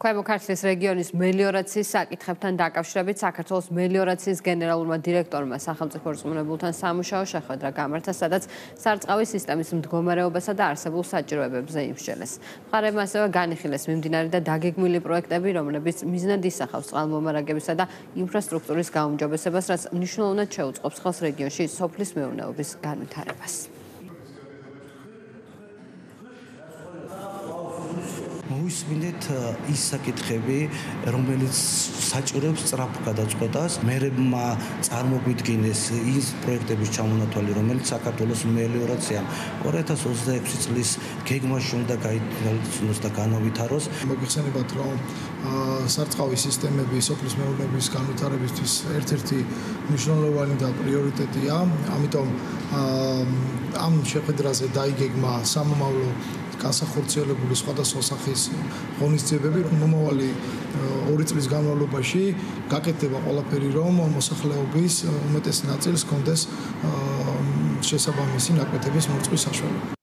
ქვემო ქართლის რეგიონის მელიორაციის საკითხებთან დაკავშირებით საქართველოს მელიორაციის გენერალურმა დირექტორმა სახელმწიფო რწმუნებულთან სამუშაო შეხვედრა გამართა, სადაც სარწყავი სისტემის მდგომარეობასა და არსებულ საჭიროებებზე იმსჯელეს. მხარეებმა ასევე განიხილეს მიმდინარე და დაგეგმილი პროექტები, რომლებიც მიზნად ისახავს წყალმომარაგებისა და ინფრასტრუქტურის გაუმჯობესებას, რაც მნიშვნელოვნად შეუწყობს ხელს რეგიონში სოფლის მეურნეობის განვითარებას. მოვისმინეთ ის საკითხები, რომელიც საჭიროებს სწრაფ გადაწყვეტას. მერებმა წარმოგვიდგინეს ის პროექტების ჩამონათვალი, რომელიც საქართველოს მელიორაციამ 2026 წლის გეგმაში უნდა გაითვალისწინოს და განავითაროს. მოგიხსენებათ, რომ სარწყავი სისტემები სოფლის მეურნეობის განვითარებისთვის ერთ-ერთი მნიშვნელოვანი და პრიორიტეტია. ამიტომ ამ შეხვედრაზე დაიგეგმა სამომავლო განსახორციელებული სხვადასხვა სახის ღონისძიებები, რომ მომავალი 2 წლის განმავლობაში გაკეთდება ყველაფერი, რომ მოსახლეობის უმეტეს ნაწილს ჰქონდეს შესაბამისი ნაკვეთების მოწვის საშუალება.